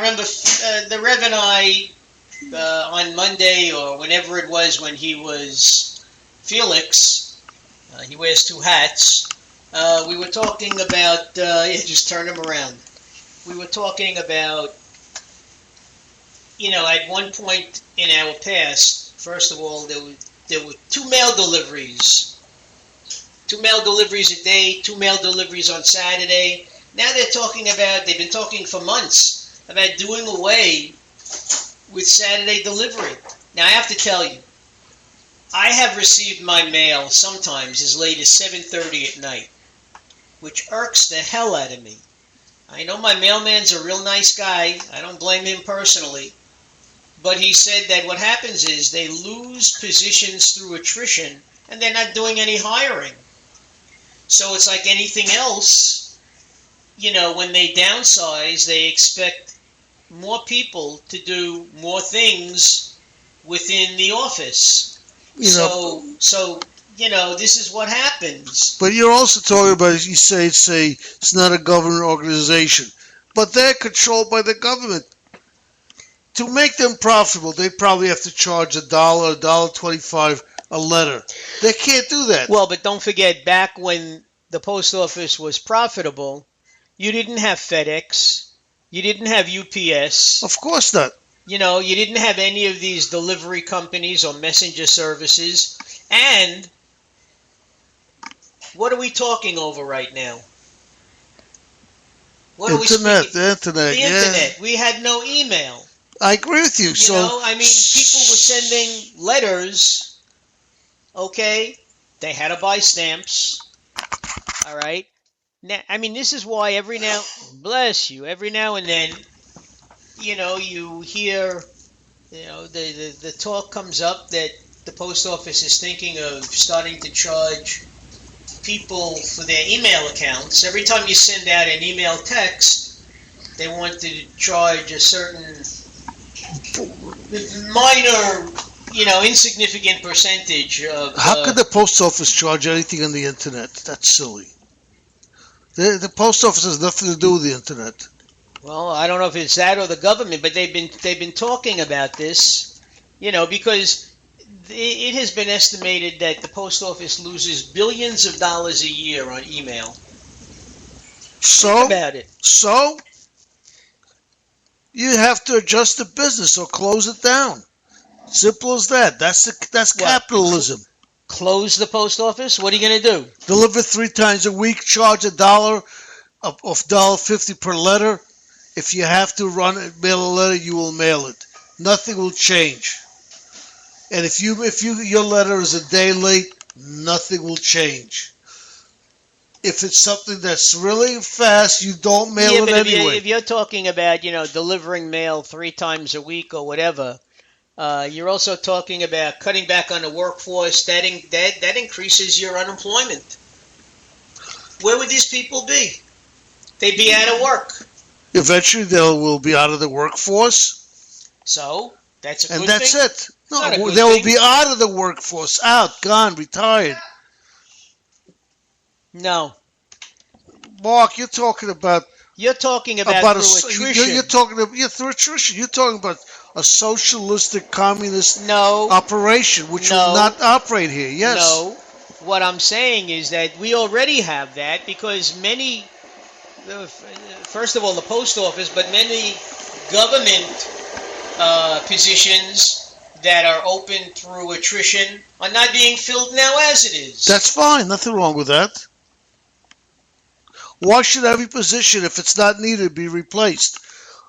remember the Rev and I on Monday or whenever it was when he was Felix, he wears two hats. We were talking about, just turn him around. We were talking about, at one point in our past, first of all, there were 2 mail deliveries. 2 mail deliveries a day, 2 mail deliveries on Saturday. Now they've been talking for months about doing away with Saturday delivery. Now I have to tell you, I have received my mail sometimes as late as 7:30 at night, which irks the hell out of me. I know my mailman's a real nice guy. I don't blame him personally. But he said that what happens is they lose positions through attrition and they're not doing any hiring. So it's like anything else. When they downsize, they expect more people to do more things within the office. So this is what happens. But you're also talking about, you say it's not a government organization, but they're controlled by the government. To make them profitable, they probably have to charge $1, $1.25 a letter. They can't do that. Well, but don't forget, back when the post office was profitable, you didn't have FedEx, you didn't have UPS. Of course not. You didn't have any of these delivery companies or messenger services. And what are we talking over right now? What the internet. The internet. We had no email. I agree with you. People were sending letters. Okay, they had to buy stamps. All right. Now, this is why every now and then, you hear, the talk comes up that the post office is thinking of starting to charge people for their email accounts. Every time you send out an email text, they want to charge a certain minor, insignificant percentage of... How could the post office charge anything on the internet? That's silly. The post office has nothing to do with the internet. Well, I don't know if it's that or the government, but they've been talking about this, because it has been estimated that the post office loses billions of dollars a year on email. Think about it. So you have to adjust the business or close it down. Simple as that. That's capitalism. Close the post office? What are you going to do? Deliver 3 times a week, charge $1 of $1.50 per letter. If you have to mail a letter, you will mail it. Nothing will change. And if your letter is a day late, nothing will change. If it's something that's really fast, you don't mail it anyway. If you're talking about, delivering mail 3 times a week or whatever, you're also talking about cutting back on the workforce. That increases your unemployment. Where would these people be? They'd be out of work. Eventually, they will be out of the workforce. So that's a good thing. And that's it. No, they will be out of the workforce, out, gone, retired. No, Mark, you're talking about through attrition. You're talking through attrition. You're talking about a socialistic communist operation, which will not operate here. Yes. No. What I'm saying is that we already have that because many, first of all, the post office, but many government positions that are open through attrition are not being filled now as it is. That's fine. Nothing wrong with that. Why should every position, if it's not needed, be replaced?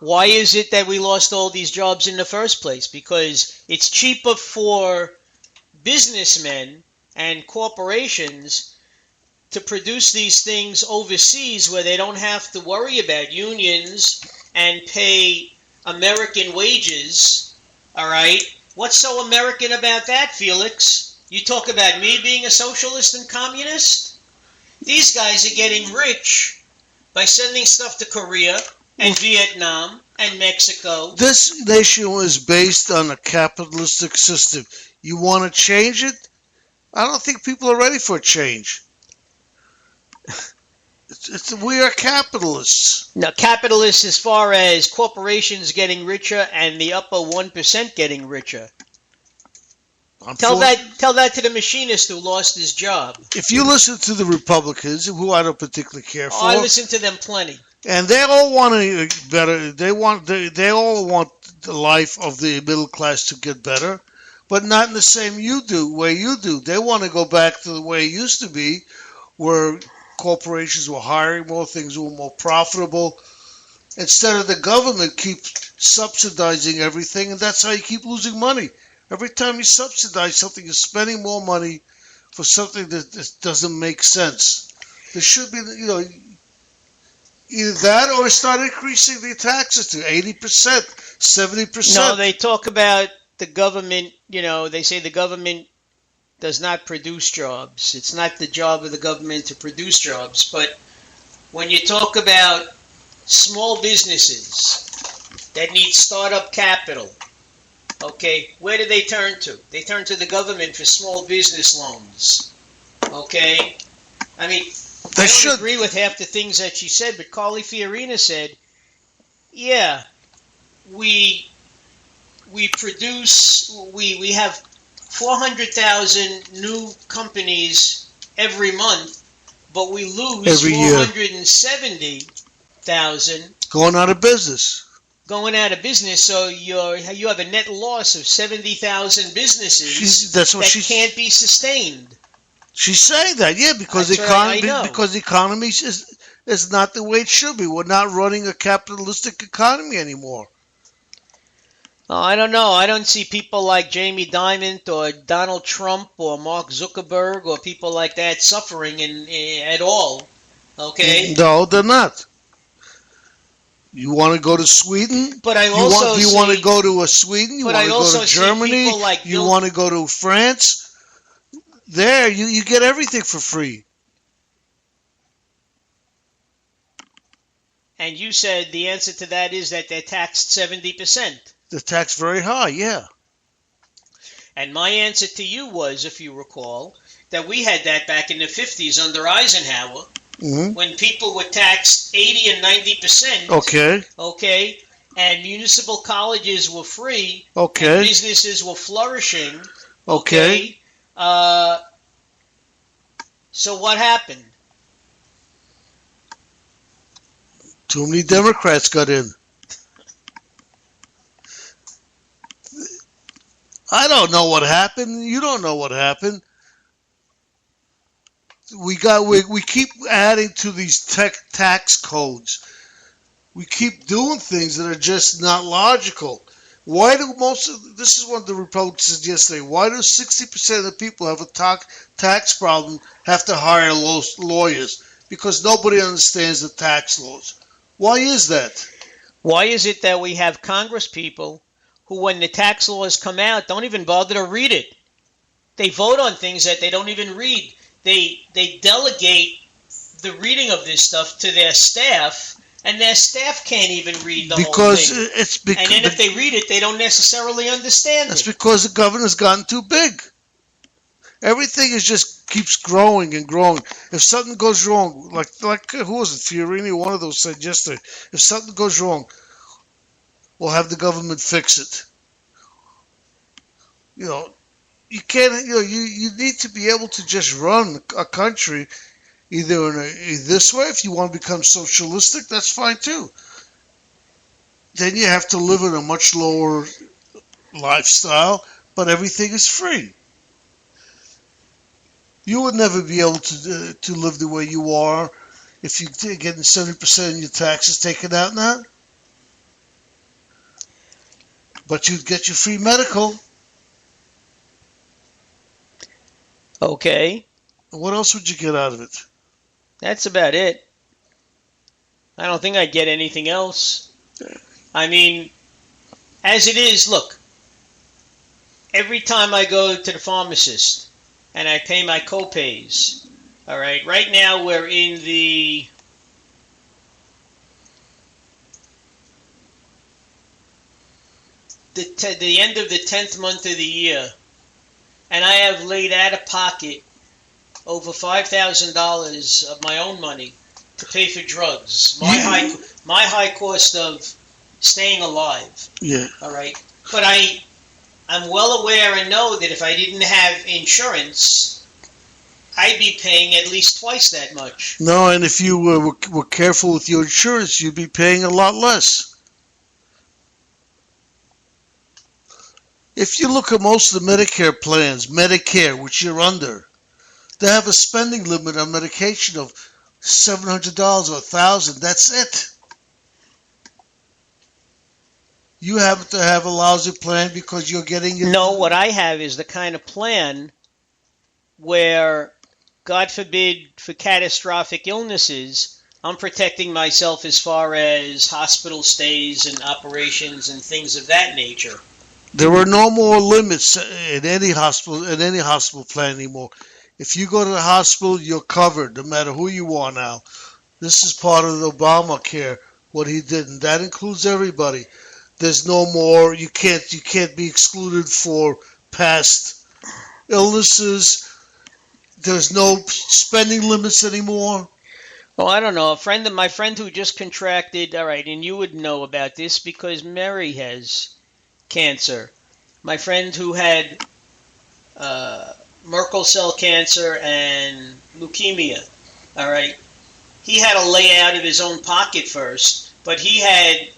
Why is it that we lost all these jobs in the first place? Because it's cheaper for businessmen and corporations to produce these things overseas where they don't have to worry about unions and pay American wages. All right? What's so American about that, Felix? You talk about me being a socialist and communist? These guys are getting rich by sending stuff to Korea and Vietnam and Mexico. This nation is based on a capitalistic system. You want to change it? I don't think people are ready for a change. We are capitalists. Now, capitalists as far as corporations getting richer and the upper 1% getting richer. Tell that to the machinist who lost his job. If you listen to the Republicans, who I don't particularly care for, I listen to them plenty, and they all want better. They all want the life of the middle class to get better, but not in the same way you do. They want to go back to the way it used to be, where corporations were hiring more, things were more profitable. Instead of the government keep subsidizing everything, and that's how you keep losing money. Every time you subsidize something, you're spending more money for something that doesn't make sense. There should be, either that or start increasing the taxes to 80%, 70%. No, they talk about the government, they say the government does not produce jobs. It's not the job of the government to produce jobs. But when you talk about small businesses that need startup capital, okay, where do they turn to? They turn to the government for small business loans. Okay? I mean, I don't agree with half the things that she said, but Carly Fiorina said, yeah, we have 400,000 new companies every month, but we lose 470,000 going out of business. So you have a net loss of 70,000 businesses that can't be sustained. She's saying that, yeah, because the economy is not the way it should be. We're not running a capitalistic economy anymore. Oh, I don't know. I don't see people like Jamie Dimon or Donald Trump or Mark Zuckerberg or people like that suffering at all. Okay? No, they're not. You want to go to Sweden? But I also you want to go to Sweden? You want to go to Germany? Like you want to go to France? There, you get everything for free. And you said the answer to that is that they're taxed 70%. They're taxed very high, yeah. And my answer to you was, if you recall, that we had that back in the 50s under Eisenhower, when people were taxed 80 and 90%. Okay. Okay. And municipal colleges were free. Okay. And businesses were flourishing. Okay. So what happened? Too many Democrats got in. I don't know what happened. You don't know what happened. We keep adding to these tax codes. We keep doing things that are just not logical. Why do this is what the Republicans said yesterday, why do 60% of the people who have a tax problem have to hire lawyers? Because nobody understands the tax laws. Why is that? Why is it that we have Congress people who, when the tax laws come out, don't even bother to read it? They vote on things that they don't even read. They delegate the reading of this stuff to their staff, and their staff can't even read the whole thing. And then if they read it, they don't necessarily understand it. That's because the governor's gotten too big. Everything keeps growing and growing. If something goes wrong, like who was it, Fiorini, one of those said yesterday, if something goes wrong, we'll have the government fix it. You can't. You need to be able to just run a country either this way. If you want to become socialistic, that's fine too. Then you have to live in a much lower lifestyle, but everything is free. You would never be able to live the way you are if you're getting 70% of your taxes taken out now. But you'd get your free medical. Okay. What else would you get out of it? That's about it. I don't think I'd get anything else. I mean, as it is, look, every time I go to the pharmacist and I pay my co-pays, all right, right now we're in the end of the 10th month of the year, and I have laid out of pocket over $5,000 of my own money to pay for drugs. My high cost of staying alive. Yeah. All right. But I'm well aware and know that if I didn't have insurance, I'd be paying at least twice that much. No, and if you were careful with your insurance, you'd be paying a lot less. If you look at most of the Medicare plans, Medicare, which you're under, they have a spending limit on medication of $700 or $1,000. That's it. You happen to have a lousy plan because you're getting it. No, what I have is the kind of plan where, God forbid, for catastrophic illnesses, I'm protecting myself as far as hospital stays and operations and things of that nature. There are no more limits in any hospital plan anymore. If you go to the hospital, you're covered, no matter who you are now. This is part of the Obamacare, what he did, and that includes everybody. There's no more. You can't be excluded for past illnesses. There's no spending limits anymore. Well, I don't know. My friend who just contracted. All right, and you would know about this because Mary has cancer. My friend who had Merkel cell cancer and leukemia. All right, he had to lay out of his own pocket first, but he had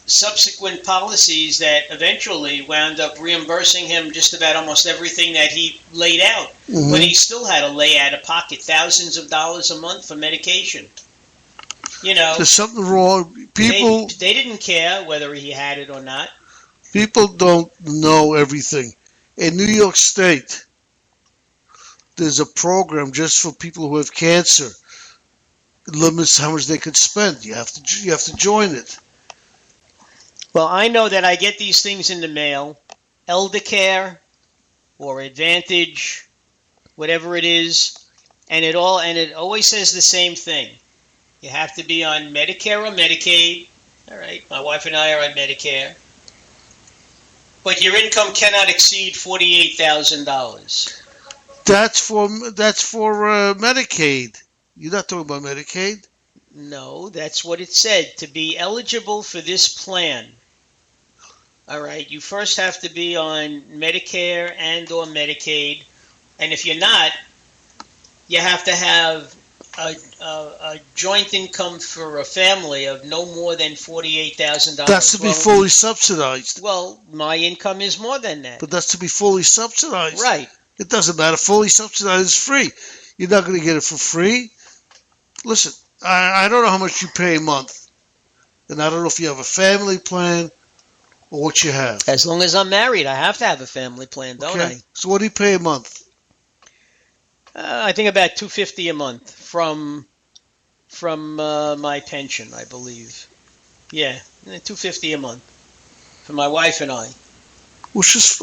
subsequent policies that eventually wound up reimbursing him just about almost everything that he laid out. Mm-hmm. But he still had to lay out of pocket thousands of dollars a month for medication. You know, there's something wrong. People they didn't care whether he had it or not. People don't know everything. In New York State, there's a program just for people who have cancer. It limits how much they could spend. You have to join it. Well, I know that I get these things in the mail, Elder Care or Advantage, whatever it is, and it always says the same thing. You have to be on Medicare or Medicaid. All right, my wife and I are on Medicare. But your income cannot exceed $48,000. That's for Medicaid. You're not talking about Medicaid? No, that's what it said. To be eligible for this plan, all right, you first have to be on Medicare and or Medicaid. And if you're not, you have to have a joint income for a family of no more than $48,000. That's to be fully subsidized. Well, my income is more than that. But that's to be fully subsidized. Right. It doesn't matter. Fully subsidized is free. You're not going to get it for free. Listen, I don't know how much you pay a month. And I don't know if you have a family plan or what you have. As long as I'm married, I have to have a family plan, don't I? So what do you pay a month? I think about $250 a month from my pension, I believe. Yeah, $250 a month for my wife and I. Which is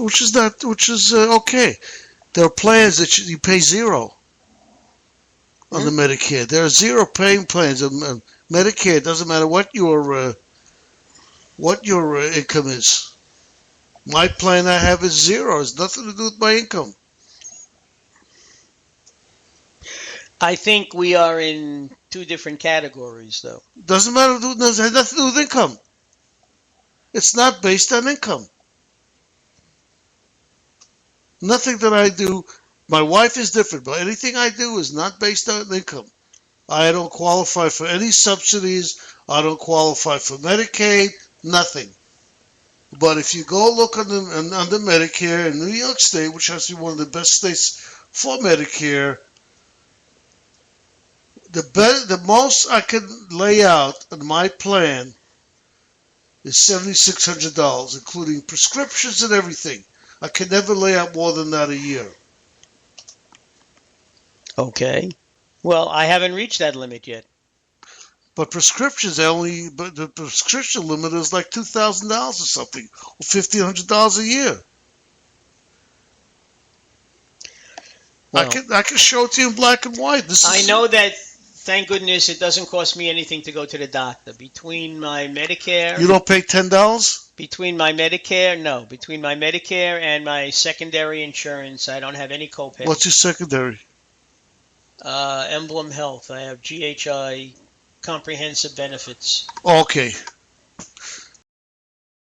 okay. There are plans that you pay zero on the Medicare. There are zero paying plans on Medicare. It doesn't matter what your income is. My plan I have is zero. It has nothing to do with my income. I think we are in two different categories, though. Doesn't matter. It has nothing to do with income. It's not based on income. Nothing that I do. My wife is different, but anything I do is not based on income. I don't qualify for any subsidies. I don't qualify for Medicaid. Nothing. But if you go look under Medicare in New York State, which has to be one of the best states for Medicare, the most I can lay out on my plan is $7,600, including prescriptions and everything. I can never lay out more than that a year. Okay. Well, I haven't reached that limit yet. But the prescription limit is like $2,000 or something, or $1,500 a year. Well, I can show it to you in black and white. I know that. Thank goodness it doesn't cost me anything to go to the doctor. Between my Medicare... You don't pay $10? Between my Medicare and my secondary insurance, I don't have any copay. What's your secondary? Emblem Health. I have GHI comprehensive benefits. Okay.